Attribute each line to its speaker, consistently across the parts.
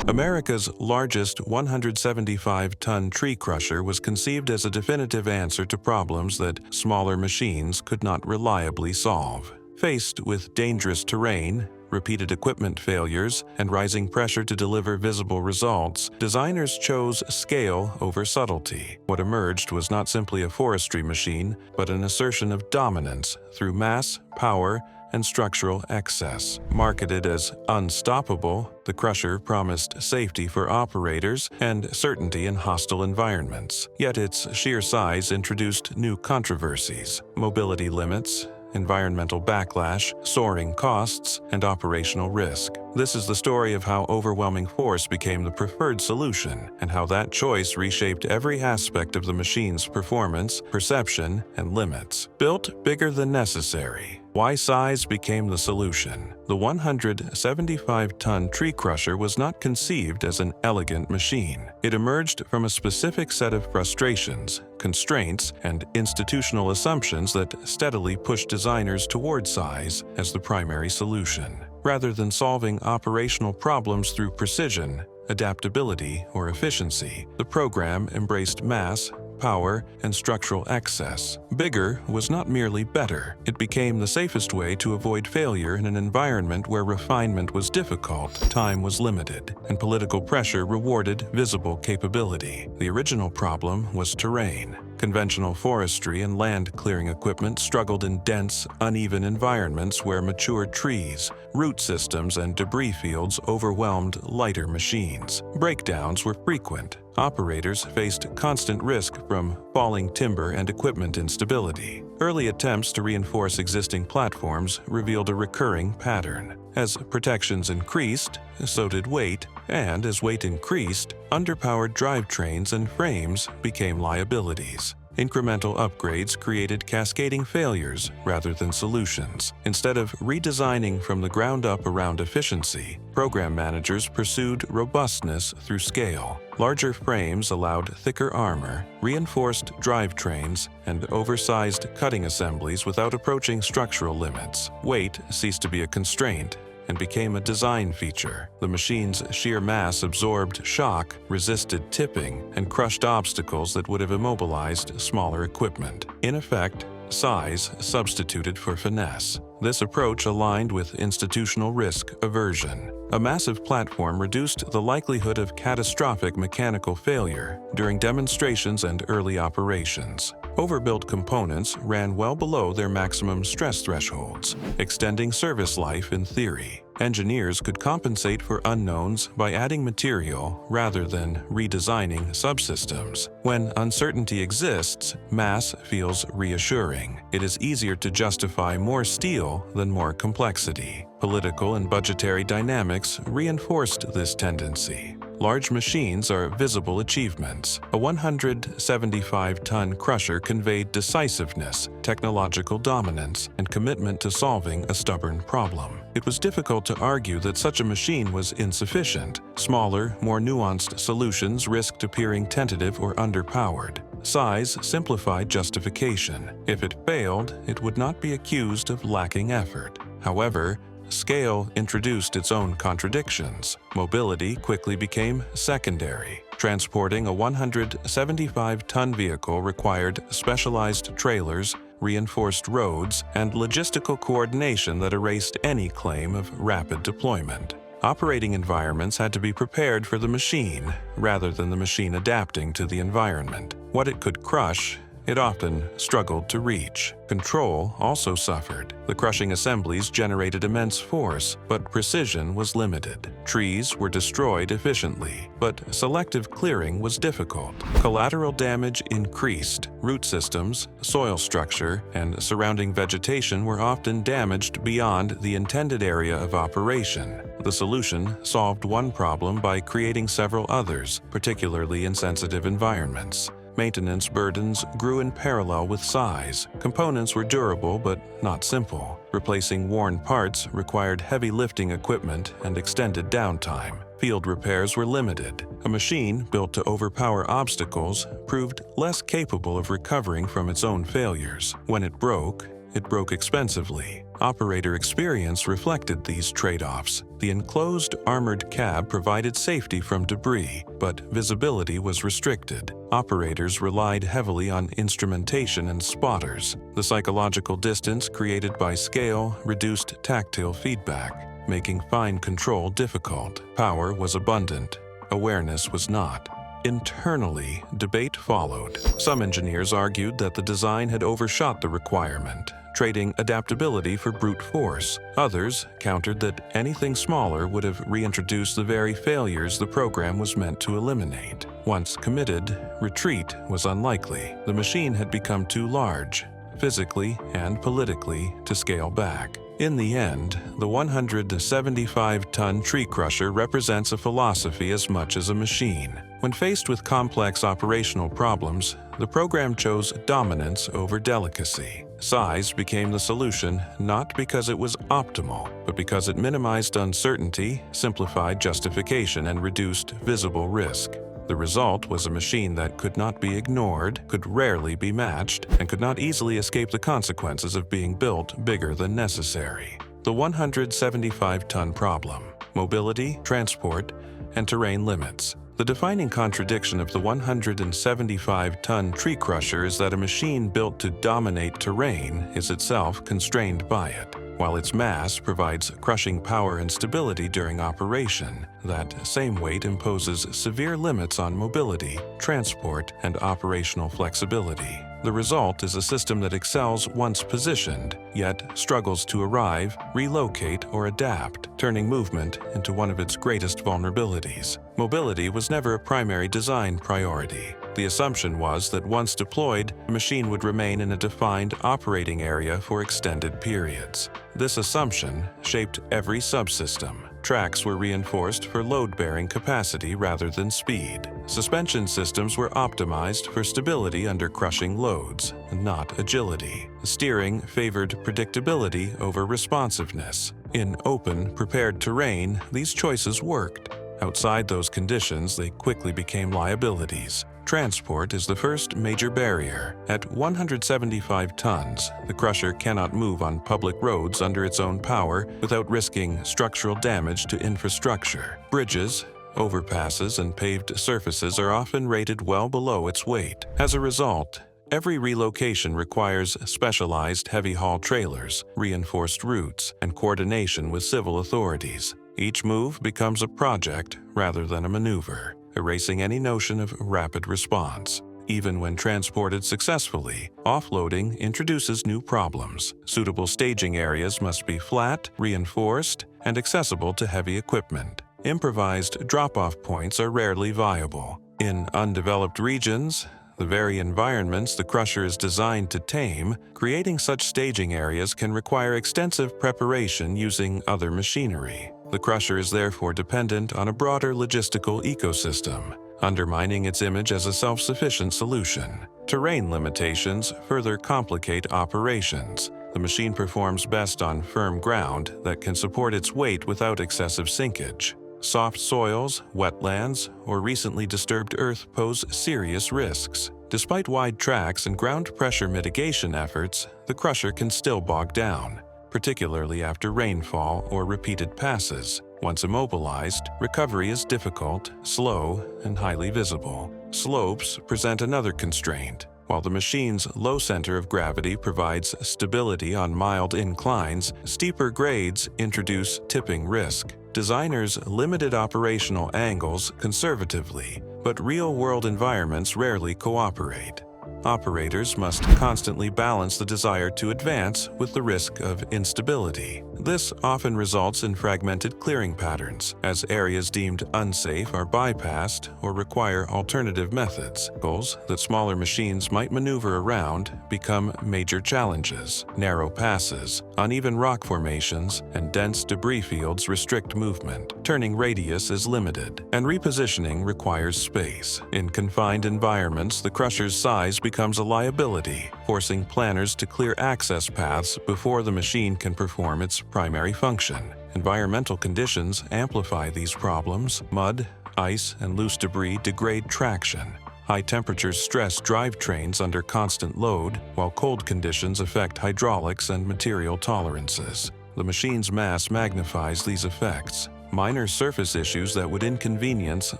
Speaker 1: America's largest 175-ton tree crusher was conceived as a definitive answer to problems that smaller machines could not reliably solve. Faced with dangerous terrain, repeated equipment failures, and rising pressure to deliver visible results, designers chose scale over subtlety. What emerged was not simply a forestry machine, but an assertion of dominance through mass, power, and structural excess. Marketed as unstoppable, the crusher promised safety for operators and certainty in hostile environments. Yet its sheer size introduced new controversies: mobility limits, environmental backlash, soaring costs, and operational risk. This is the story of how overwhelming force became the preferred solution, and how that choice reshaped every aspect of the machine's performance, perception, and limits. Built bigger than necessary. Why size became the solution. The 175-ton tree crusher was not conceived as an elegant machine. It emerged from a specific set of frustrations, constraints, and institutional assumptions that steadily pushed designers toward size as the primary solution. Rather than solving operational problems through precision, adaptability, or efficiency, the program embraced mass, power, and structural excess. Bigger was not merely better. It became the safest way to avoid failure in an environment where refinement was difficult, time was limited, and political pressure rewarded visible capability. The original problem was terrain. Conventional forestry and land clearing equipment struggled in dense, uneven environments where mature trees, root systems, and debris fields overwhelmed lighter machines. Breakdowns were frequent. Operators faced constant risk from falling timber and equipment instability. Early attempts to reinforce existing platforms revealed a recurring pattern. As protections increased, so did weight, and as weight increased, underpowered drivetrains and frames became liabilities. Incremental upgrades created cascading failures rather than solutions. Instead of redesigning from the ground up around efficiency, program managers pursued robustness through scale. Larger frames allowed thicker armor, reinforced drivetrains, and oversized cutting assemblies without approaching structural limits. Weight ceased to be a constraint and became a design feature. The machine's sheer mass absorbed shock, resisted tipping, and crushed obstacles that would have immobilized smaller equipment. In effect, size substituted for finesse. This approach aligned with institutional risk aversion. A massive platform reduced the likelihood of catastrophic mechanical failure during demonstrations and early operations. Overbuilt components ran well below their maximum stress thresholds, extending service life in theory. Engineers could compensate for unknowns by adding material rather than redesigning subsystems. When uncertainty exists, mass feels reassuring. It is easier to justify more steel than more complexity. Political and budgetary dynamics reinforced this tendency. Large machines are visible achievements. A 175-ton crusher conveyed decisiveness, technological dominance, and commitment to solving a stubborn problem. It was difficult to argue that such a machine was insufficient. Smaller, more nuanced solutions risked appearing tentative or underpowered. Size simplified justification. If it failed, it would not be accused of lacking effort. However, scale introduced its own contradictions. Mobility quickly became secondary. Transporting a 175-ton vehicle required specialized trailers, reinforced roads, and logistical coordination that erased any claim of rapid deployment. Operating environments had to be prepared for the machine, rather than the machine adapting to the environment. What it could crush, it often struggled to reach. Control also suffered. The crushing assemblies generated immense force, but precision was limited. Trees were destroyed efficiently, but selective clearing was difficult. Collateral damage increased. Root systems, soil structure, and surrounding vegetation were often damaged beyond the intended area of operation. The solution solved one problem by creating several others, particularly in sensitive environments. Maintenance burdens grew in parallel with size. Components were durable but not simple. Replacing worn parts required heavy lifting equipment and extended downtime. Field repairs were limited. A machine built to overpower obstacles proved less capable of recovering from its own failures. When it broke, it broke expensively. Operator experience reflected these trade-offs. The enclosed armored cab provided safety from debris, but visibility was restricted. Operators relied heavily on instrumentation and spotters. The psychological distance created by scale reduced tactile feedback, making fine control difficult. Power was abundant. Awareness was not. Internally, debate followed. Some engineers argued that the design had overshot the requirement, trading adaptability for brute force. Others countered that anything smaller would have reintroduced the very failures the program was meant to eliminate. Once committed, retreat was unlikely. The machine had become too large, physically and politically, to scale back. In the end, the 175-ton tree crusher represents a philosophy as much as a machine. When faced with complex operational problems, the program chose dominance over delicacy. Size became the solution not because it was optimal, but because it minimized uncertainty, simplified justification, and reduced visible risk. The result was a machine that could not be ignored, could rarely be matched, and could not easily escape the consequences of being built bigger than necessary. The 175-ton problem: mobility, transport, and terrain limits. The defining contradiction of the 175-ton tree crusher is that a machine built to dominate terrain is itself constrained by it. While its mass provides crushing power and stability during operation, that same weight imposes severe limits on mobility, transport, and operational flexibility. The result is a system that excels once positioned, yet struggles to arrive, relocate, or adapt, turning movement into one of its greatest vulnerabilities. Mobility was never a primary design priority. The assumption was that once deployed, the machine would remain in a defined operating area for extended periods. This assumption shaped every subsystem. Tracks were reinforced for load-bearing capacity rather than speed. Suspension systems were optimized for stability under crushing loads, not agility. Steering favored predictability over responsiveness. In open, prepared terrain, these choices worked. Outside those conditions, they quickly became liabilities. Transport is the first major barrier. At 175 tons, the crusher cannot move on public roads under its own power without risking structural damage to infrastructure. Bridges, overpasses, and paved surfaces are often rated well below its weight. As a result, every relocation requires specialized heavy-haul trailers, reinforced routes, and coordination with civil authorities. Each move becomes a project rather than a maneuver, erasing any notion of rapid response. Even when transported successfully, offloading introduces new problems. Suitable staging areas must be flat, reinforced, and accessible to heavy equipment. Improvised drop-off points are rarely viable. In undeveloped regions, the very environments the crusher is designed to tame, creating such staging areas can require extensive preparation using other machinery. The crusher is therefore dependent on a broader logistical ecosystem, undermining its image as a self-sufficient solution. Terrain limitations further complicate operations. The machine performs best on firm ground that can support its weight without excessive sinkage. Soft soils, wetlands, or recently disturbed earth pose serious risks. Despite wide tracks and ground pressure mitigation efforts, the crusher can still bog down, particularly after rainfall or repeated passes. Once immobilized, recovery is difficult, slow, and highly visible. Slopes present another constraint. While the machine's low center of gravity provides stability on mild inclines, steeper grades introduce tipping risk. Designers limited operational angles conservatively, but real-world environments rarely cooperate. Operators must constantly balance the desire to advance with the risk of instability. This often results in fragmented clearing patterns, as areas deemed unsafe are bypassed or require alternative methods. Goals that smaller machines might maneuver around become major challenges. Narrow passes, uneven rock formations, and dense debris fields restrict movement. Turning radius is limited, and repositioning requires space. In confined environments, the crusher's size becomes a liability, forcing planners to clear access paths before the machine can perform its primary function. Environmental conditions amplify these problems. Mud, ice, and loose debris degrade traction. High temperatures stress drivetrains under constant load, while cold conditions affect hydraulics and material tolerances. The machine's mass magnifies these effects. Minor surface issues that would inconvenience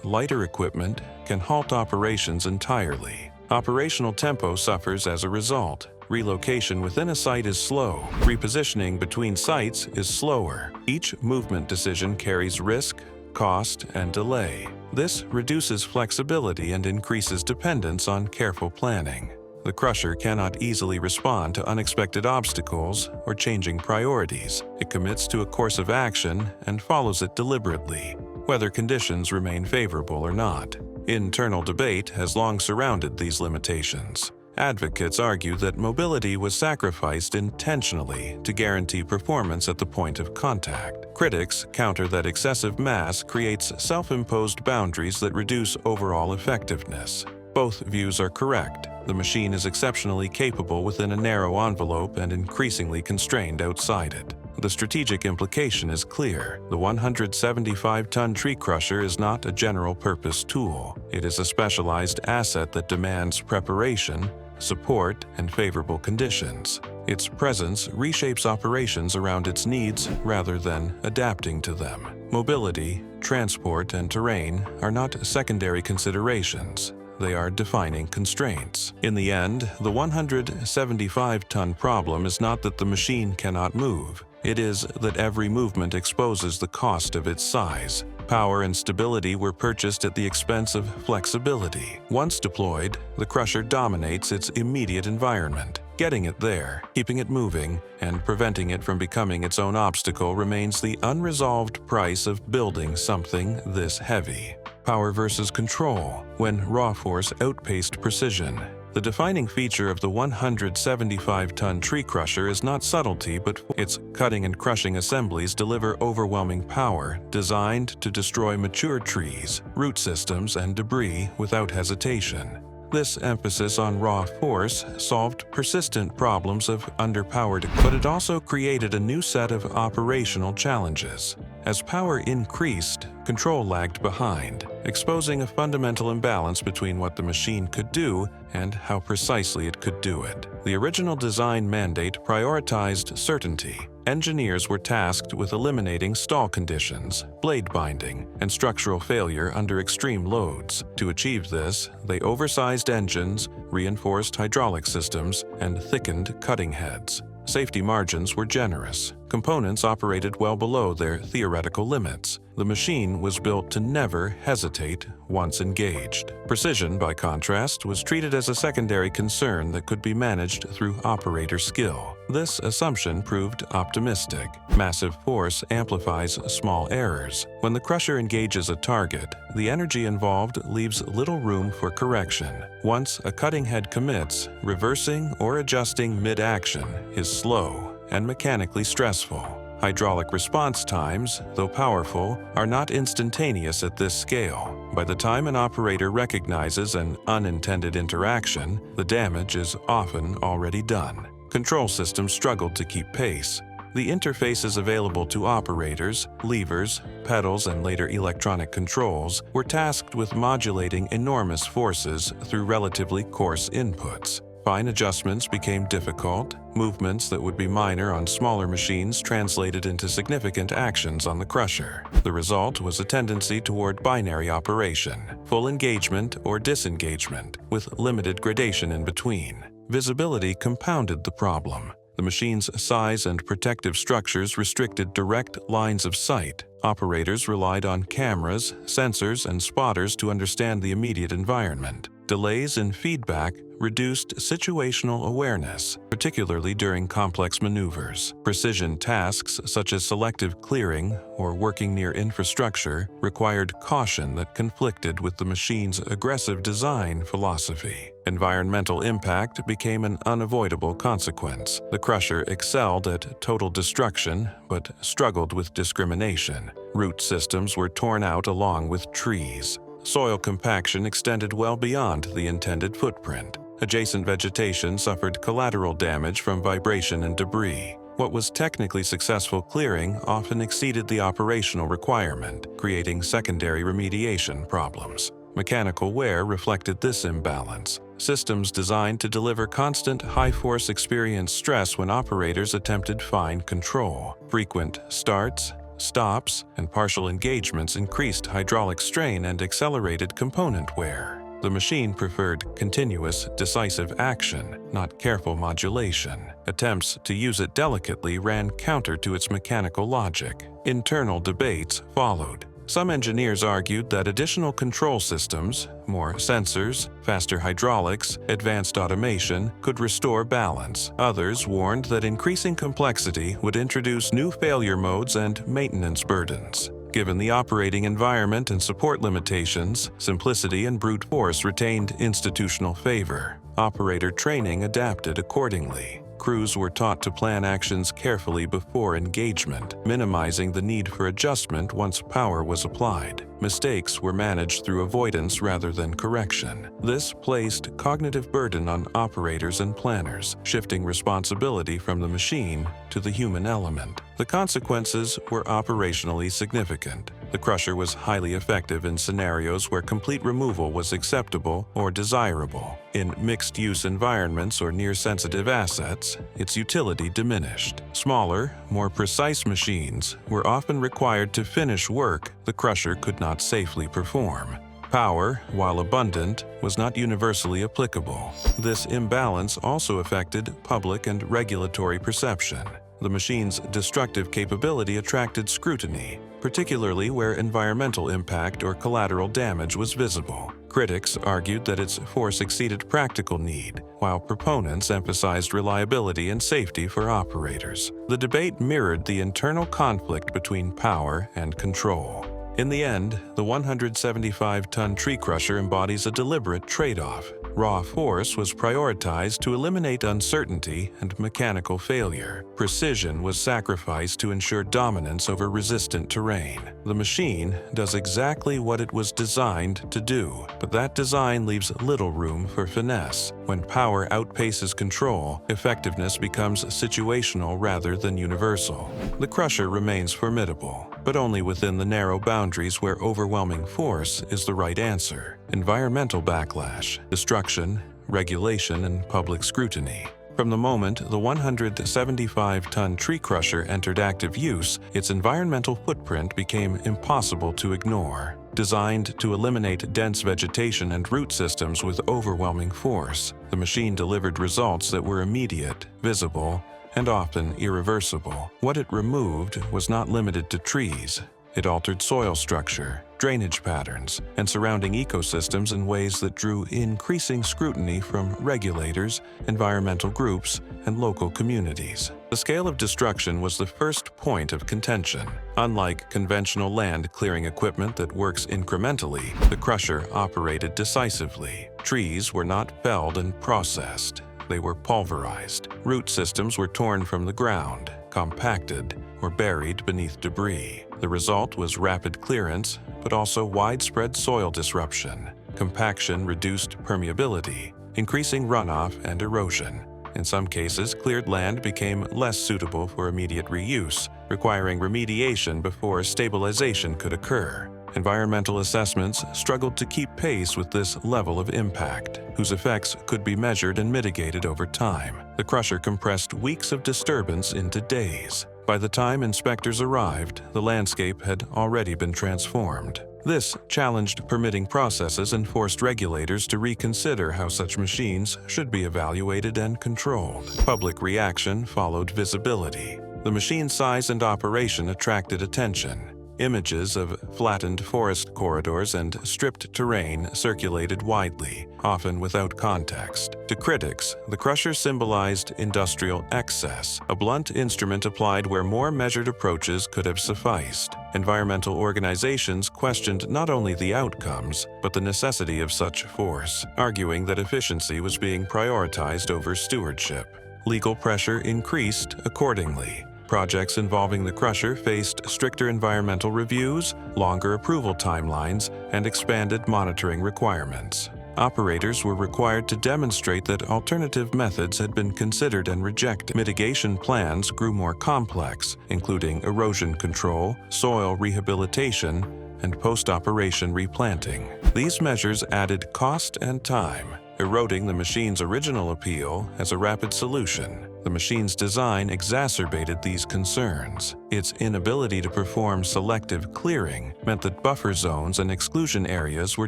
Speaker 1: lighter equipment can halt operations entirely. Operational tempo suffers as a result. Relocation within a site is slow. Repositioning between sites is slower. Each movement decision carries risk, cost, and delay. This reduces flexibility and increases dependence on careful planning. The crusher cannot easily respond to unexpected obstacles or changing priorities. It commits to a course of action and follows it deliberately, whether conditions remain favorable or not. Internal debate has long surrounded these limitations. Advocates argue that mobility was sacrificed intentionally to guarantee performance at the point of contact. Critics counter that excessive mass creates self-imposed boundaries that reduce overall effectiveness. Both views are correct. The machine is exceptionally capable within a narrow envelope and increasingly constrained outside it. The strategic implication is clear. The 175-ton tree crusher is not a general-purpose tool. It is a specialized asset that demands preparation, support, and favorable conditions. Its presence reshapes operations around its needs rather than adapting to them. Mobility, transport, and terrain are not secondary considerations. They are defining constraints. In the end, the 175-ton problem is not that the machine cannot move. It is that every movement exposes the cost of its size. Power and stability were purchased at the expense of flexibility. Once deployed, the crusher dominates its immediate environment. Getting it there, keeping it moving, and preventing it from becoming its own obstacle remains the unresolved price of building something this heavy. Power versus control, when raw force outpaced precision. The defining feature of the 175-ton tree crusher is not subtlety, but its cutting and crushing assemblies deliver overwhelming power, designed to destroy mature trees, root systems, and debris without hesitation. This emphasis on raw force solved persistent problems of underpowered, but it also created a new set of operational challenges. As power increased, control lagged behind, exposing a fundamental imbalance between what the machine could do and how precisely it could do it. The original design mandate prioritized certainty. Engineers were tasked with eliminating stall conditions, blade binding, and structural failure under extreme loads. To achieve this, they oversized engines, reinforced hydraulic systems, and thickened cutting heads. Safety margins were generous. Components operated well below their theoretical limits. The machine was built to never hesitate once engaged. Precision, by contrast, was treated as a secondary concern that could be managed through operator skill. This assumption proved optimistic. Massive force amplifies small errors. When the crusher engages a target, the energy involved leaves little room for correction. Once a cutting head commits, reversing or adjusting mid-action is slow and mechanically stressful. Hydraulic response times, though powerful, are not instantaneous at this scale. By the time an operator recognizes an unintended interaction, the damage is often already done. Control systems struggled to keep pace. The interfaces available to operators, levers, pedals, and later electronic controls were tasked with modulating enormous forces through relatively coarse inputs. Fine adjustments became difficult. Movements that would be minor on smaller machines translated into significant actions on the crusher. The result was a tendency toward binary operation, full engagement or disengagement, with limited gradation in between. Visibility compounded the problem. The machine's size and protective structures restricted direct lines of sight. Operators relied on cameras, sensors, and spotters to understand the immediate environment. Delays in feedback reduced situational awareness, particularly during complex maneuvers. Precision tasks such as selective clearing or working near infrastructure required caution that conflicted with the machine's aggressive design philosophy. Environmental impact became an unavoidable consequence. The crusher excelled at total destruction, but struggled with discrimination. Root systems were torn out along with trees. Soil compaction extended well beyond the intended footprint. Adjacent vegetation suffered collateral damage from vibration and debris. What was technically successful clearing often exceeded the operational requirement, creating secondary remediation problems. Mechanical wear reflected this imbalance. Systems designed to deliver constant high-force experienced stress when operators attempted fine control. Frequent starts, stops, and partial engagements increased hydraulic strain and accelerated component wear. The machine preferred continuous, decisive action, not careful modulation. Attempts to use it delicately ran counter to its mechanical logic. Internal debates followed. Some engineers argued that additional control systems, more sensors, faster hydraulics, advanced automation, could restore balance. Others warned that increasing complexity would introduce new failure modes and maintenance burdens. Given the operating environment and support limitations, simplicity and brute force retained institutional favor. Operator training adapted accordingly. Crews were taught to plan actions carefully before engagement, minimizing the need for adjustment once power was applied. Mistakes were managed through avoidance rather than correction. This placed cognitive burden on operators and planners, shifting responsibility from the machine to the human element. The consequences were operationally significant. The crusher was highly effective in scenarios where complete removal was acceptable or desirable. In mixed-use environments or near-sensitive assets, its utility diminished. Smaller, more precise machines were often required to finish work the crusher could not safely perform. Power, while abundant, was not universally applicable. This imbalance also affected public and regulatory perception. The machine's destructive capability attracted scrutiny, particularly where environmental impact or collateral damage was visible. Critics argued that its force exceeded practical need, while proponents emphasized reliability and safety for operators. The debate mirrored the internal conflict between power and control. In the end, the 175-ton tree crusher embodies a deliberate trade-off. Raw force was prioritized to eliminate uncertainty and mechanical failure. Precision was sacrificed to ensure dominance over resistant terrain. The machine does exactly what it was designed to do, but that design leaves little room for finesse. When power outpaces control, effectiveness becomes situational rather than universal. The crusher remains formidable, but only within the narrow boundaries where overwhelming force is the right answer. Environmental backlash, destruction, regulation, and public scrutiny. From the moment the 175-ton tree crusher entered active use, its environmental footprint became impossible to ignore. Designed to eliminate dense vegetation and root systems with overwhelming force, the machine delivered results that were immediate, visible, and often irreversible. What it removed was not limited to trees. It altered soil structure, drainage patterns, and surrounding ecosystems in ways that drew increasing scrutiny from regulators, environmental groups, and local communities. The scale of destruction was the first point of contention. Unlike conventional land clearing equipment that works incrementally, the crusher operated decisively. Trees were not felled and processed. They were pulverized. Root systems were torn from the ground, compacted, or buried beneath debris. The result was rapid clearance, but also widespread soil disruption. Compaction reduced permeability, increasing runoff and erosion. In some cases, cleared land became less suitable for immediate reuse, requiring remediation before stabilization could occur. Environmental assessments struggled to keep pace with this level of impact, whose effects could be measured and mitigated over time. The crusher compressed weeks of disturbance into days. By the time inspectors arrived, the landscape had already been transformed. This challenged permitting processes and forced regulators to reconsider how such machines should be evaluated and controlled. Public reaction followed visibility. The machine's size and operation attracted attention. Images of flattened forest corridors and stripped terrain circulated widely, often without context. To critics, the crusher symbolized industrial excess, a blunt instrument applied where more measured approaches could have sufficed. Environmental organizations questioned not only the outcomes, but the necessity of such force, arguing that efficiency was being prioritized over stewardship. Legal pressure increased accordingly. Projects involving the crusher faced stricter environmental reviews, longer approval timelines, and expanded monitoring requirements. Operators were required to demonstrate that alternative methods had been considered and rejected. Mitigation plans grew more complex, including erosion control, soil rehabilitation, and post-operation replanting. These measures added cost and time, eroding the machine's original appeal as a rapid solution. The machine's design exacerbated these concerns. Its inability to perform selective clearing meant that buffer zones and exclusion areas were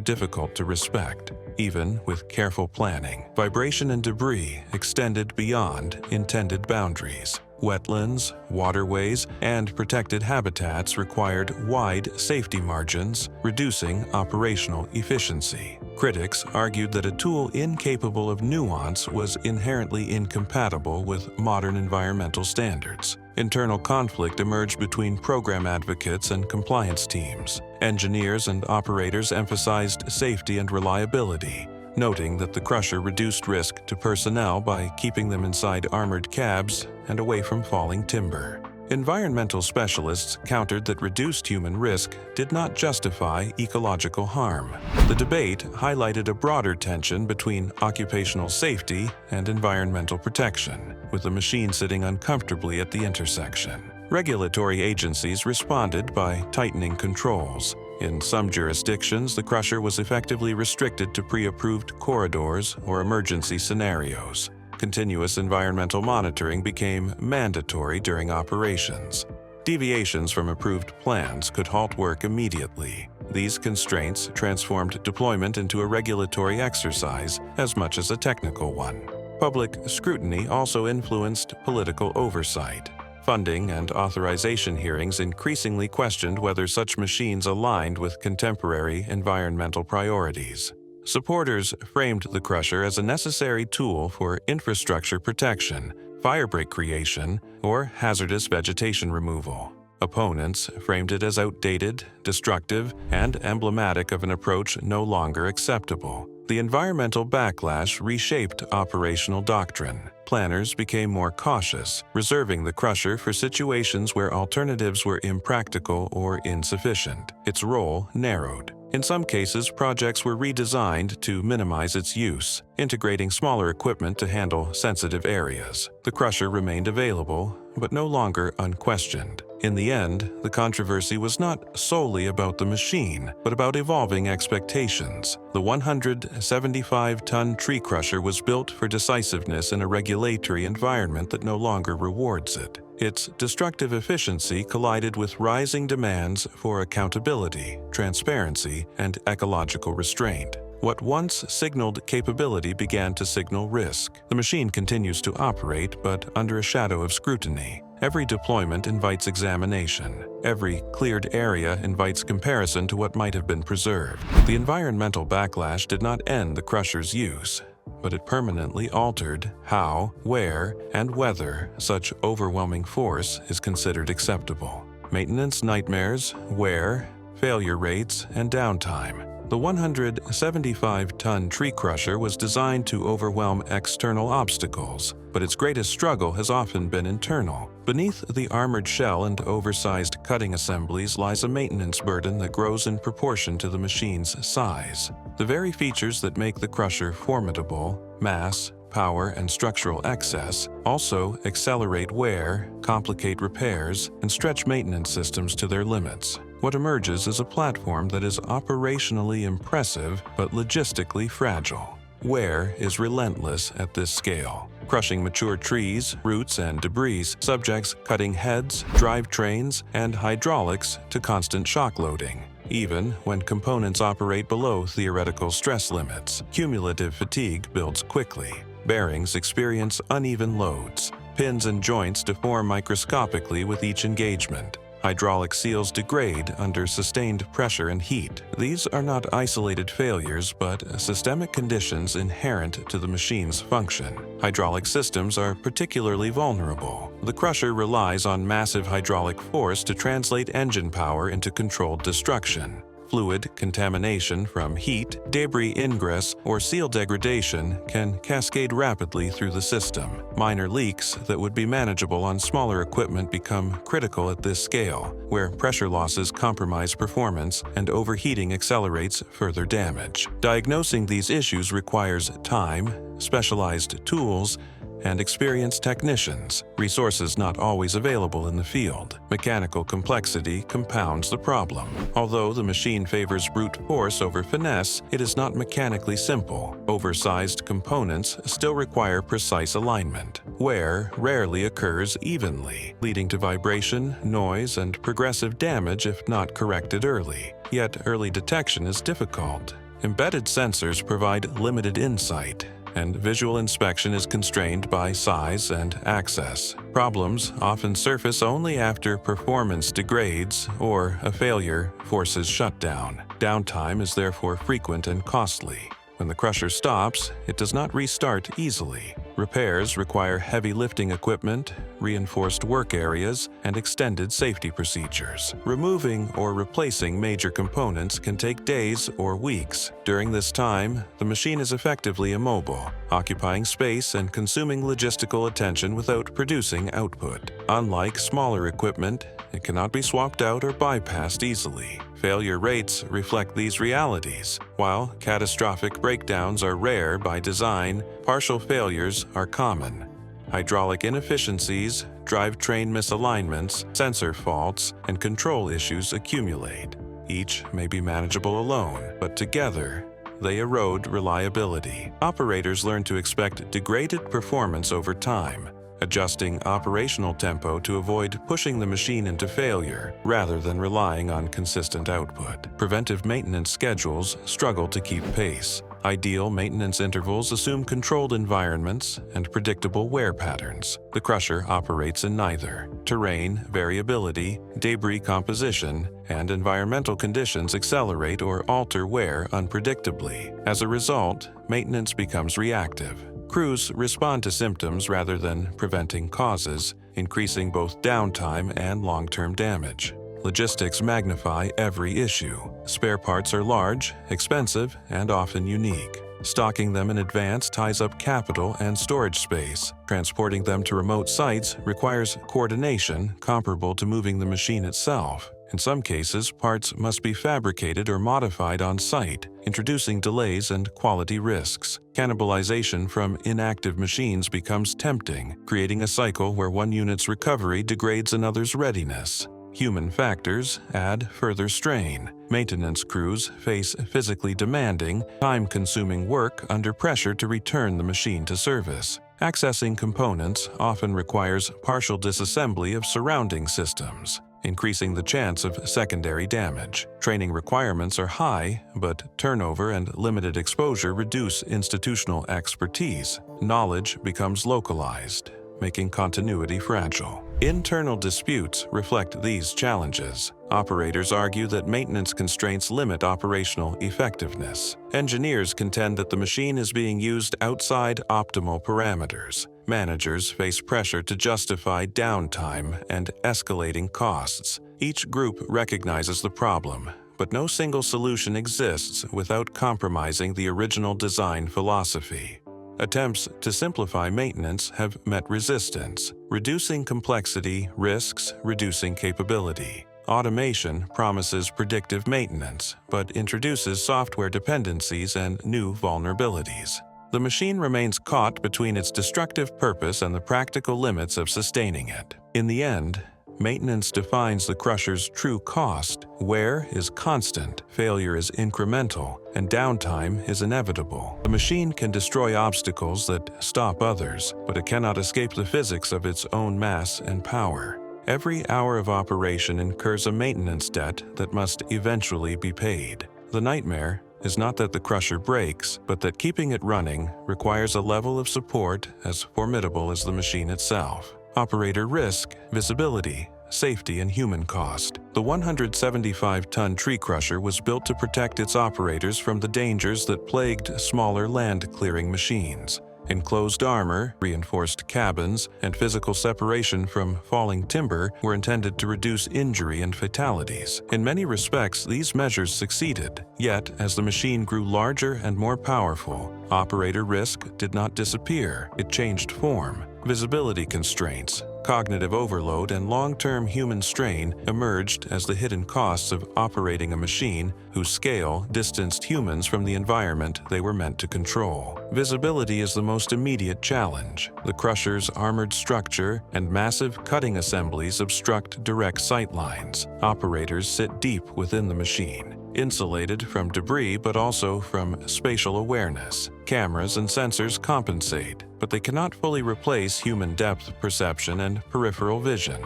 Speaker 1: difficult to respect. Even with careful planning, vibration and debris extended beyond intended boundaries. Wetlands, waterways, and protected habitats required wide safety margins, reducing operational efficiency. Critics argued that a tool incapable of nuance was inherently incompatible with modern environmental standards. Internal conflict emerged between program advocates and compliance teams. Engineers and operators emphasized safety and reliability, noting that the crusher reduced risk to personnel by keeping them inside armored cabs and away from falling timber. Environmental specialists countered that reduced human risk did not justify ecological harm. The debate highlighted a broader tension between occupational safety and environmental protection, with the machine sitting uncomfortably at the intersection. Regulatory agencies responded by tightening controls. In some jurisdictions, the crusher was effectively restricted to pre-approved corridors or emergency scenarios. Continuous environmental monitoring became mandatory during operations. Deviations from approved plans could halt work immediately. These constraints transformed deployment into a regulatory exercise as much as a technical one. Public scrutiny also influenced political oversight. Funding and authorization hearings increasingly questioned whether such machines aligned with contemporary environmental priorities. Supporters framed the crusher as a necessary tool for infrastructure protection, firebreak creation, or hazardous vegetation removal. Opponents framed it as outdated, destructive, and emblematic of an approach no longer acceptable. The environmental backlash reshaped operational doctrine. Planners became more cautious, reserving the crusher for situations where alternatives were impractical or insufficient. Its role narrowed. In some cases, projects were redesigned to minimize its use, integrating smaller equipment to handle sensitive areas. The crusher remained available, but no longer unquestioned. In the end, the controversy was not solely about the machine, but about evolving expectations. The 175-ton tree crusher was built for decisiveness in a regulatory environment that no longer rewards it. Its destructive efficiency collided with rising demands for accountability, transparency, and ecological restraint. What once signaled capability began to signal risk. The machine continues to operate, but under a shadow of scrutiny. Every deployment invites examination. Every cleared area invites comparison to what might have been preserved. The environmental backlash did not end the crusher's use, but it permanently altered how, where, and whether such overwhelming force is considered acceptable. Maintenance nightmares, wear, failure rates, and downtime. The 175-ton tree crusher was designed to overwhelm external obstacles, but its greatest struggle has often been internal. Beneath the armored shell and oversized cutting assemblies lies a maintenance burden that grows in proportion to the machine's size. The very features that make the crusher formidable, mass, power, and structural excess, also accelerate wear, complicate repairs, and stretch maintenance systems to their limits. What emerges is a platform that is operationally impressive but logistically fragile. Wear is relentless at this scale. Crushing mature trees, roots, and debris subjects cutting heads, drivetrains, and hydraulics to constant shock loading. Even when components operate below theoretical stress limits, cumulative fatigue builds quickly. Bearings experience uneven loads. Pins and joints deform microscopically with each engagement. Hydraulic seals degrade under sustained pressure and heat. These are not isolated failures, but systemic conditions inherent to the machine's function. Hydraulic systems are particularly vulnerable. The crusher relies on massive hydraulic force to translate engine power into controlled destruction. Fluid contamination from heat, debris ingress, or seal degradation can cascade rapidly through the system. Minor leaks that would be manageable on smaller equipment become critical at this scale, where pressure losses compromise performance and overheating accelerates further damage. Diagnosing these issues requires time, specialized tools, and experienced technicians, resources not always available in the field. Mechanical complexity compounds the problem. Although the machine favors brute force over finesse, it is not mechanically simple. Oversized components still require precise alignment. Wear rarely occurs evenly, leading to vibration, noise, and progressive damage if not corrected early. Yet early detection is difficult. Embedded sensors provide limited insight, and visual inspection is constrained by size and access. Problems often surface only after performance degrades or a failure forces shutdown. Downtime is therefore frequent and costly. When the crusher stops, it does not restart easily. Repairs require heavy lifting equipment, reinforced work areas, and extended safety procedures. Removing or replacing major components can take days or weeks. During this time, the machine is effectively immobile, occupying space and consuming logistical attention without producing output. Unlike smaller equipment, it cannot be swapped out or bypassed easily. Failure rates reflect these realities. While catastrophic breakdowns are rare by design, partial failures are common. Hydraulic inefficiencies, drivetrain misalignments, sensor faults, and control issues accumulate. Each may be manageable alone, but together, they erode reliability. Operators learn to expect degraded performance over time, adjusting operational tempo to avoid pushing the machine into failure rather than relying on consistent output. Preventive maintenance schedules struggle to keep pace. Ideal maintenance intervals assume controlled environments and predictable wear patterns. The crusher operates in neither. Terrain, variability, debris composition, and environmental conditions accelerate or alter wear unpredictably. As a result, maintenance becomes reactive. Crews respond to symptoms rather than preventing causes, increasing both downtime and long-term damage. Logistics magnify every issue. Spare parts are large, expensive, and often unique. Stocking them in advance ties up capital and storage space. Transporting them to remote sites requires coordination comparable to moving the machine itself. In some cases, parts must be fabricated or modified on site, introducing delays and quality risks. Cannibalization from inactive machines becomes tempting, creating a cycle where one unit's recovery degrades another's readiness. Human factors add further strain. Maintenance crews face physically demanding, time-consuming work under pressure to return the machine to service. Accessing components often requires partial disassembly of surrounding systems, increasing the chance of secondary damage. Training requirements are high, but turnover and limited exposure reduce institutional expertise. Knowledge becomes localized, making continuity fragile. Internal disputes reflect these challenges. Operators argue that maintenance constraints limit operational effectiveness. Engineers contend that the machine is being used outside optimal parameters. Managers face pressure to justify downtime and escalating costs. Each group recognizes the problem, but no single solution exists without compromising the original design philosophy. Attempts to simplify maintenance have met resistance. Reducing complexity risks reducing capability. Automation promises predictive maintenance, but introduces software dependencies and new vulnerabilities. The machine remains caught between its destructive purpose and the practical limits of sustaining it. In the end, maintenance defines the crusher's true cost. Wear is constant, failure is incremental, and downtime is inevitable. The machine can destroy obstacles that stop others, but it cannot escape the physics of its own mass and power. Every hour of operation incurs a maintenance debt that must eventually be paid. The nightmare is not that the crusher breaks, but that keeping it running requires a level of support as formidable as the machine itself. Operator risk, visibility, safety, and human cost. The 175-ton tree crusher was built to protect its operators from the dangers that plagued smaller land-clearing machines. Enclosed armor, reinforced cabins, and physical separation from falling timber were intended to reduce injury and fatalities. In many respects, these measures succeeded. Yet, as the machine grew larger and more powerful, operator risk did not disappear. It changed form. Visibility constraints, Cognitive overload and long-term human strain emerged as the hidden costs of operating a machine whose scale distanced humans from the environment they were meant to control. Visibility is the most immediate challenge. The crusher's armored structure and massive cutting assemblies obstruct direct sight lines. Operators sit deep within the machine, insulated from debris but also from spatial awareness. Cameras and sensors compensate, but they cannot fully replace human depth perception and peripheral vision.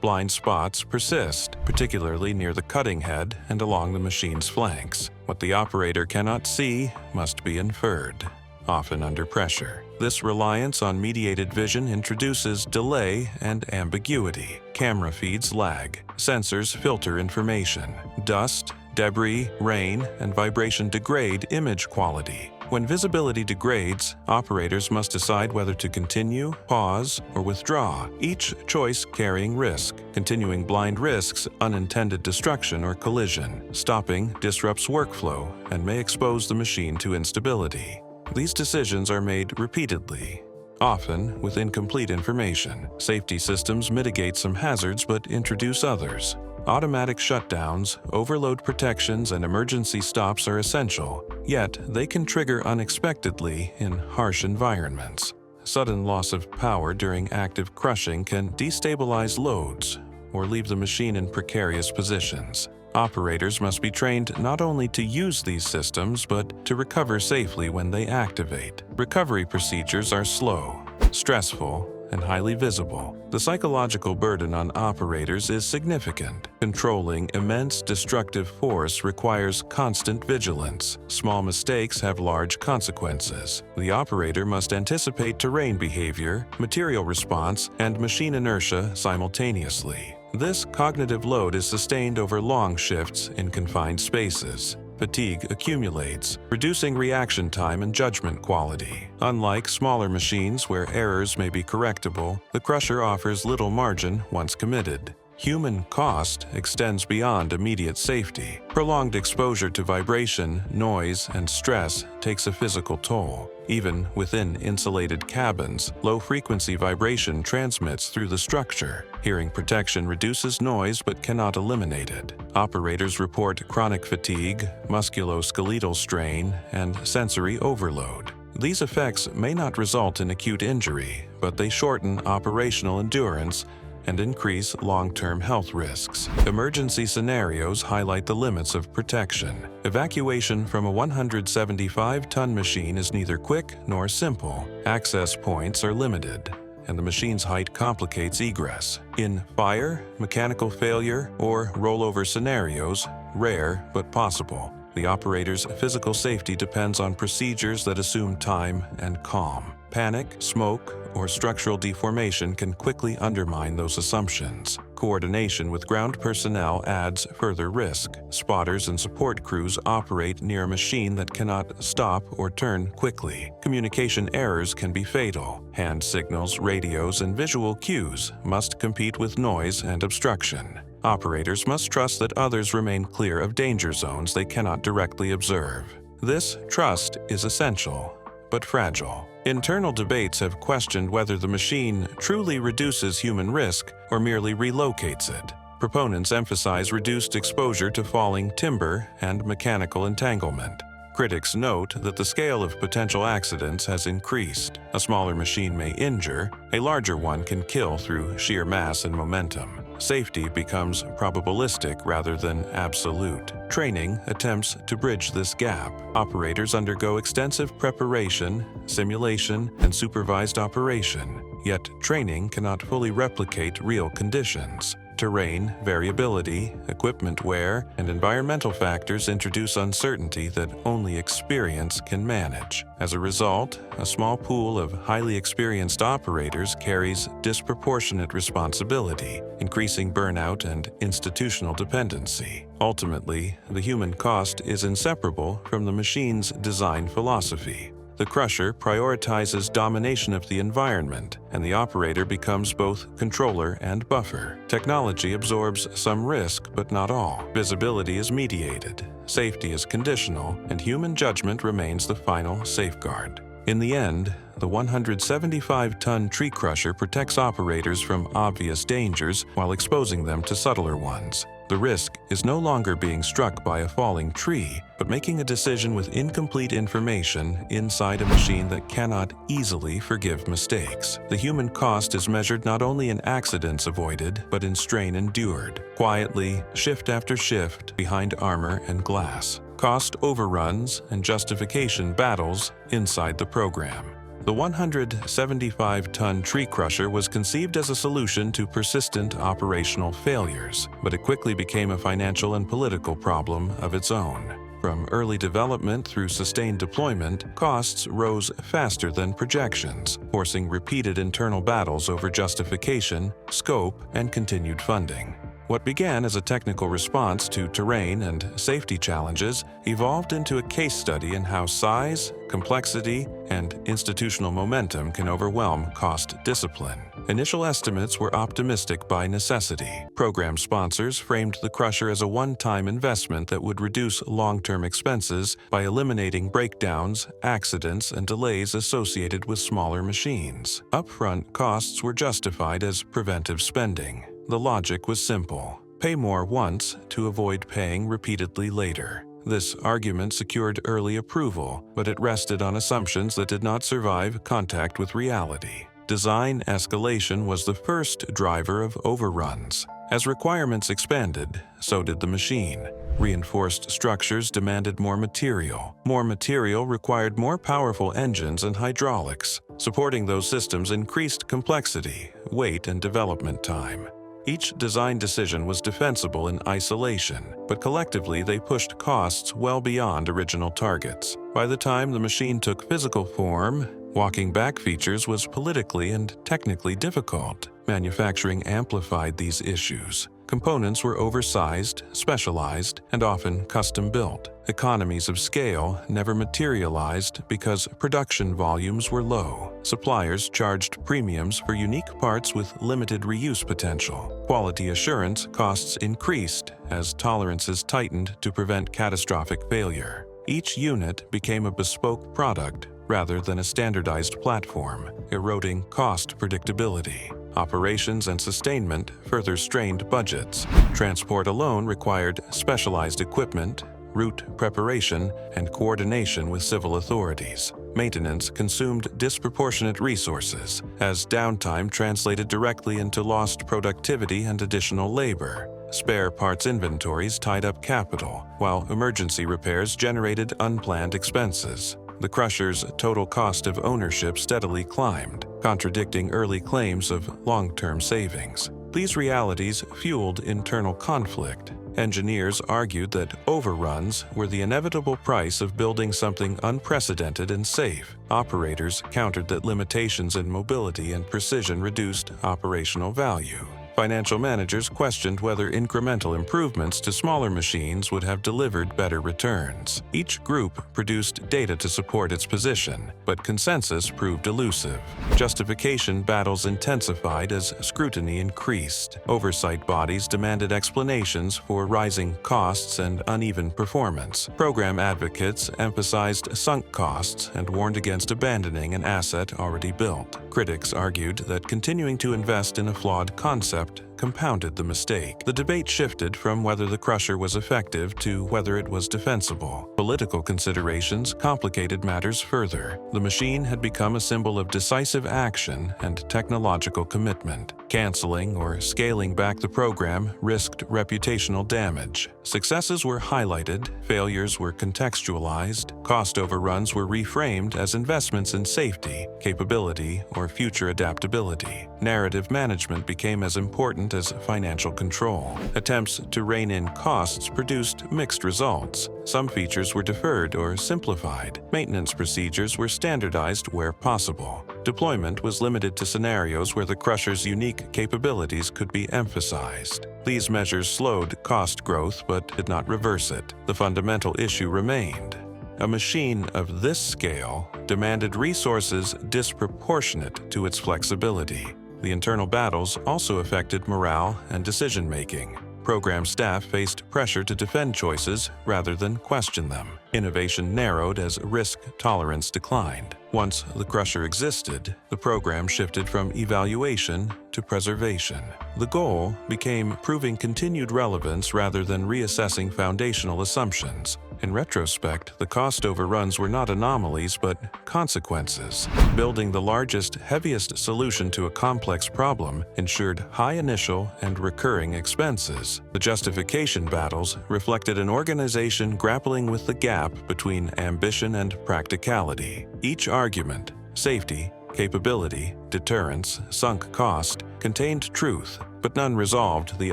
Speaker 1: Blind spots persist, particularly near the cutting head and along the machine's flanks. What the operator cannot see must be inferred, often under pressure. This reliance on mediated vision introduces delay and ambiguity. Camera feeds lag. Sensors filter information. Dust, debris, rain, and vibration degrade image quality. When visibility degrades, operators must decide whether to continue, pause, or withdraw, each choice carrying risk. Continuing blind risks unintended destruction or collision. Stopping disrupts workflow and may expose the machine to instability. These decisions are made repeatedly, often with incomplete information. Safety systems mitigate some hazards but introduce others. Automatic shutdowns, overload protections, and emergency stops are essential, yet they can trigger unexpectedly in harsh environments. Sudden loss of power during active crushing can destabilize loads or leave the machine in precarious positions. Operators must be trained not only to use these systems, but to recover safely when they activate. Recovery procedures are slow, stressful, and highly visible. The psychological burden on operators is significant. Controlling immense destructive force requires constant vigilance. Small mistakes have large consequences. The operator must anticipate terrain behavior, material response, and machine inertia simultaneously. This cognitive load is sustained over long shifts in confined spaces. Fatigue accumulates, reducing reaction time and judgment quality. Unlike smaller machines where errors may be correctable, the crusher offers little margin once committed. Human cost extends beyond immediate safety. Prolonged exposure to vibration, noise, and stress takes a physical toll. Even within insulated cabins, low-frequency vibration transmits through the structure. Hearing protection reduces noise but cannot eliminate it. Operators report chronic fatigue, musculoskeletal strain, and sensory overload. These effects may not result in acute injury, but they shorten operational endurance and increase long-term health risks. Emergency scenarios highlight the limits of protection. Evacuation from a 175-ton machine is neither quick nor simple. Access points are limited, and the machine's height complicates egress. In fire, mechanical failure, or rollover scenarios, rare but possible, the operator's physical safety depends on procedures that assume time and calm. Panic, smoke, or structural deformation can quickly undermine those assumptions. Coordination with ground personnel adds further risk. Spotters and support crews operate near a machine that cannot stop or turn quickly. Communication errors can be fatal. Hand signals, radios, and visual cues must compete with noise and obstruction. Operators must trust that others remain clear of danger zones they cannot directly observe. This trust is essential, but fragile. Internal debates have questioned whether the machine truly reduces human risk or merely relocates it. Proponents emphasize reduced exposure to falling timber and mechanical entanglement. Critics note that the scale of potential accidents has increased. A smaller machine may injure, a larger one can kill through sheer mass and momentum. Safety becomes probabilistic rather than absolute. Training attempts to bridge this gap. Operators undergo extensive preparation, simulation, and supervised operation, yet training cannot fully replicate real conditions. Terrain, variability, equipment wear, and environmental factors introduce uncertainty that only experience can manage. As a result, a small pool of highly experienced operators carries disproportionate responsibility, increasing burnout and institutional dependency. Ultimately, the human cost is inseparable from the machine's design philosophy. The crusher prioritizes domination of the environment, and the operator becomes both controller and buffer. Technology absorbs some risk, but not all. Visibility is mediated, safety is conditional, and human judgment remains the final safeguard. In the end, the 175-ton tree crusher protects operators from obvious dangers while exposing them to subtler ones. The risk is no longer being struck by a falling tree, but making a decision with incomplete information inside a machine that cannot easily forgive mistakes. The human cost is measured not only in accidents avoided, but in strain endured, quietly, shift after shift, behind armor and glass. Cost overruns and justification battles inside the program. The 175-ton tree crusher was conceived as a solution to persistent operational failures, but it quickly became a financial and political problem of its own. From early development through sustained deployment, costs rose faster than projections, forcing repeated internal battles over justification, scope, and continued funding. What began as a technical response to terrain and safety challenges evolved into a case study in how size, complexity, and institutional momentum can overwhelm cost discipline. Initial estimates were optimistic by necessity. Program sponsors framed the crusher as a one-time investment that would reduce long-term expenses by eliminating breakdowns, accidents, and delays associated with smaller machines. Upfront costs were justified as preventive spending. The logic was simple: pay more once to avoid paying repeatedly later. This argument secured early approval, but it rested on assumptions that did not survive contact with reality. Design escalation was the first driver of overruns. As requirements expanded, so did the machine. Reinforced structures demanded more material. More material required more powerful engines and hydraulics. Supporting those systems increased complexity, weight, and development time. Each design decision was defensible in isolation, but collectively they pushed costs well beyond original targets. By the time the machine took physical form, walking back features was politically and technically difficult. Manufacturing amplified these issues. Components were oversized, specialized, and often custom-built. Economies of scale never materialized because production volumes were low. Suppliers charged premiums for unique parts with limited reuse potential. Quality assurance costs increased as tolerances tightened to prevent catastrophic failure. Each unit became a bespoke product rather than a standardized platform, eroding cost predictability. Operations and sustainment further strained budgets. Transport alone required specialized equipment, route preparation, and coordination with civil authorities. Maintenance consumed disproportionate resources, as downtime translated directly into lost productivity and additional labor. Spare parts inventories tied up capital, while emergency repairs generated unplanned expenses. The crusher's total cost of ownership steadily climbed, contradicting early claims of long-term savings. These realities fueled internal conflict. Engineers argued that overruns were the inevitable price of building something unprecedented and safe. Operators countered that limitations in mobility and precision reduced operational value. Financial managers questioned whether incremental improvements to smaller machines would have delivered better returns. Each group produced data to support its position, but consensus proved elusive. Justification battles intensified as scrutiny increased. Oversight bodies demanded explanations for rising costs and uneven performance. Program advocates emphasized sunk costs and warned against abandoning an asset already built. Critics argued that continuing to invest in a flawed concept compounded the mistake. The debate shifted from whether the crusher was effective to whether it was defensible. Political considerations complicated matters further. The machine had become a symbol of decisive action and technological commitment. Canceling or scaling back the program risked reputational damage. Successes were highlighted, failures were contextualized, cost overruns were reframed as investments in safety, capability, or future adaptability. Narrative management became as important as financial control. Attempts to rein in costs produced mixed results. Some features were deferred or simplified. Maintenance procedures were standardized where possible. Deployment was limited to scenarios where the crusher's unique capabilities could be emphasized. These measures slowed cost growth but did not reverse it. The fundamental issue remained. A machine of this scale demanded resources disproportionate to its flexibility. The internal battles also affected morale and decision-making. Program staff faced pressure to defend choices rather than question them. Innovation narrowed as risk tolerance declined. Once the crusher existed, the program shifted from evaluation to preservation. The goal became proving continued relevance rather than reassessing foundational assumptions. In retrospect, the cost overruns were not anomalies but consequences. Building the largest, heaviest solution to a complex problem ensured high initial and recurring expenses. The justification battles reflected an organization grappling with the gap between ambition and practicality. Each argument, safety, capability, deterrence, sunk cost, contained truth, but none resolved the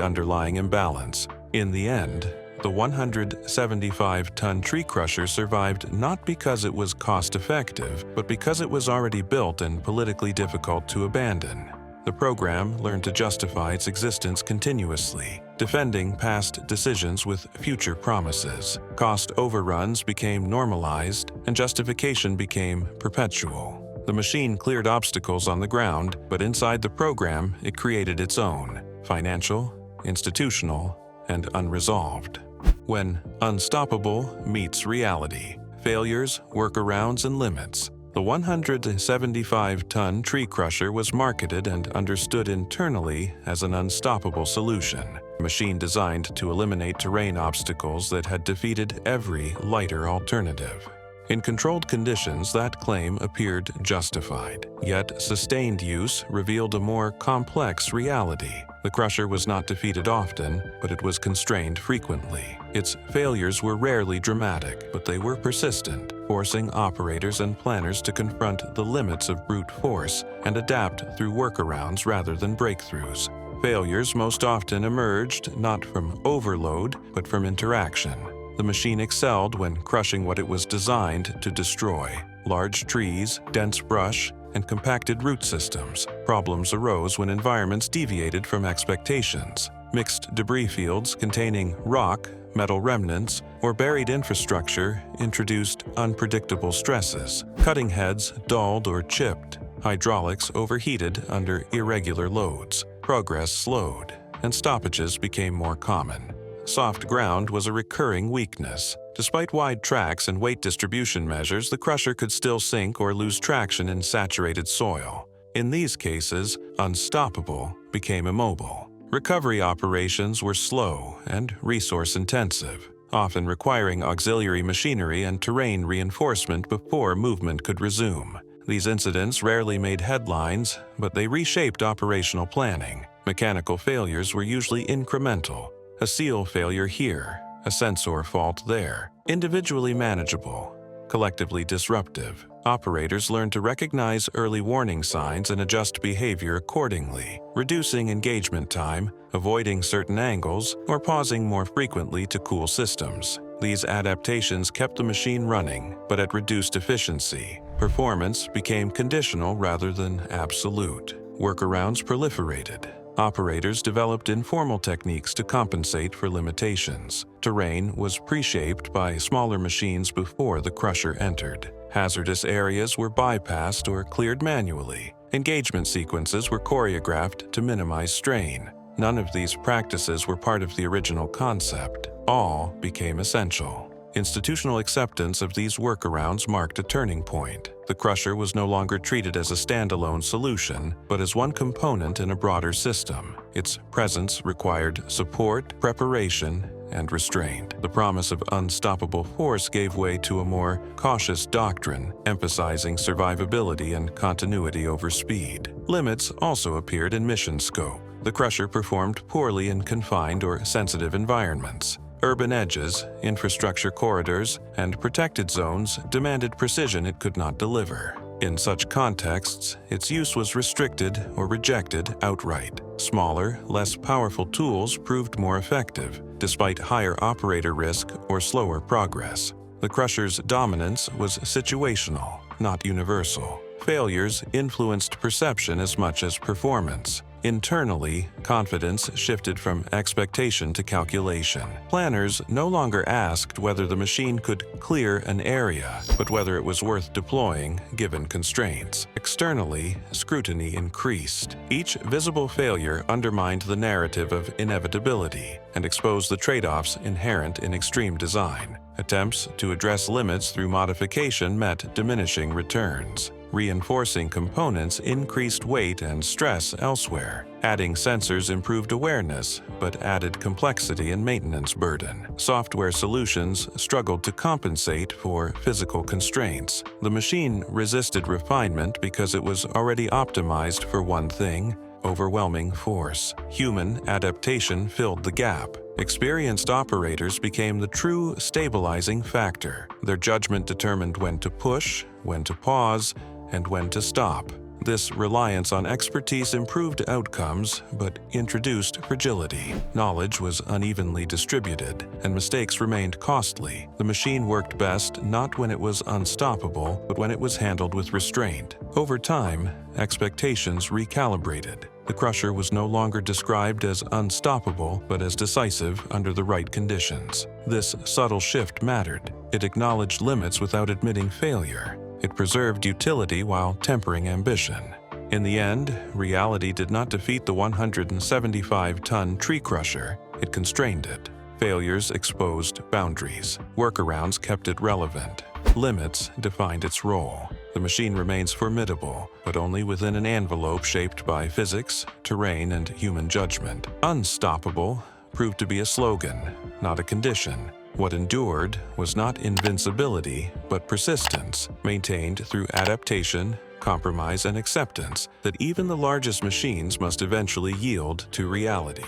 Speaker 1: underlying imbalance. In the end, the 175-ton tree crusher survived not because it was cost-effective, but because it was already built and politically difficult to abandon. The program learned to justify its existence continuously, defending past decisions with future promises. Cost overruns became normalized, and justification became perpetual. The machine cleared obstacles on the ground, but inside the program, it created its own: financial, institutional, and unresolved. When unstoppable meets reality, failures, workarounds, and limits, the 175-ton tree crusher was marketed and understood internally as an unstoppable solution, a machine designed to eliminate terrain obstacles that had defeated every lighter alternative. In controlled conditions, that claim appeared justified, yet sustained use revealed a more complex reality. The crusher was not defeated often, but it was constrained frequently. Its failures were rarely dramatic, but they were persistent, forcing operators and planners to confront the limits of brute force and adapt through workarounds rather than breakthroughs. Failures most often emerged not from overload, but from interaction. The machine excelled when crushing what it was designed to destroy: large trees, dense brush, and compacted root systems. Problems arose when environments deviated from expectations. Mixed debris fields containing rock, metal remnants, or buried infrastructure introduced unpredictable stresses. Cutting heads dulled or chipped. Hydraulics overheated under irregular loads. Progress slowed, and stoppages became more common. Soft ground was a recurring weakness. Despite wide tracks and weight distribution measures, the crusher could still sink or lose traction in saturated soil. In these cases, unstoppable became immobile. Recovery operations were slow and resource-intensive, often requiring auxiliary machinery and terrain reinforcement before movement could resume. These incidents rarely made headlines, but they reshaped operational planning. Mechanical failures were usually incremental. A seal failure here, a sensor fault there. Individually manageable, collectively disruptive. Operators learned to recognize early warning signs and adjust behavior accordingly, reducing engagement time, avoiding certain angles, or pausing more frequently to cool systems. These adaptations kept the machine running, but at reduced efficiency. Performance became conditional rather than absolute. Workarounds proliferated. Operators developed informal techniques to compensate for limitations. Terrain was pre-shaped by smaller machines before the crusher entered. Hazardous areas were bypassed or cleared manually. Engagement sequences were choreographed to minimize strain. None of these practices were part of the original concept. All became essential. Institutional acceptance of these workarounds marked a turning point. The crusher was no longer treated as a standalone solution, but as one component in a broader system. Its presence required support, preparation, and restraint. The promise of unstoppable force gave way to a more cautious doctrine, emphasizing survivability and continuity over speed. Limits also appeared in mission scope. The crusher performed poorly in confined or sensitive environments. Urban edges, infrastructure corridors, and protected zones demanded precision it could not deliver. In such contexts, its use was restricted or rejected outright. Smaller, less powerful tools proved more effective, despite higher operator risk or slower progress. The crusher's dominance was situational, not universal. Failures influenced perception as much as performance. Internally, confidence shifted from expectation to calculation. Planners no longer asked whether the machine could clear an area, but whether it was worth deploying given constraints. Externally, scrutiny increased. Each visible failure undermined the narrative of inevitability and exposed the trade-offs inherent in extreme design. Attempts to address limits through modification met diminishing returns. Reinforcing components increased weight and stress elsewhere. Adding sensors improved awareness, but added complexity and maintenance burden. Software solutions struggled to compensate for physical constraints. The machine resisted refinement because it was already optimized for one thing: overwhelming force. Human adaptation filled the gap. Experienced operators became the true stabilizing factor. Their judgment determined when to push, when to pause, and when to stop. This reliance on expertise improved outcomes, but introduced fragility. Knowledge was unevenly distributed, and mistakes remained costly. The machine worked best not when it was unstoppable, but when it was handled with restraint. Over time, expectations recalibrated. The Crusher was no longer described as unstoppable, but as decisive under the right conditions. This subtle shift mattered. It acknowledged limits without admitting failure. It preserved utility while tempering ambition. In the end, reality did not defeat the 175-ton tree crusher. It constrained it. Failures exposed boundaries. Workarounds kept it relevant. Limits defined its role. The machine remains formidable, but only within an envelope shaped by physics, terrain, and human judgment. Unstoppable proved to be a slogan, not a condition. What endured was not invincibility, but persistence, maintained through adaptation, compromise, and acceptance that even the largest machines must eventually yield to reality.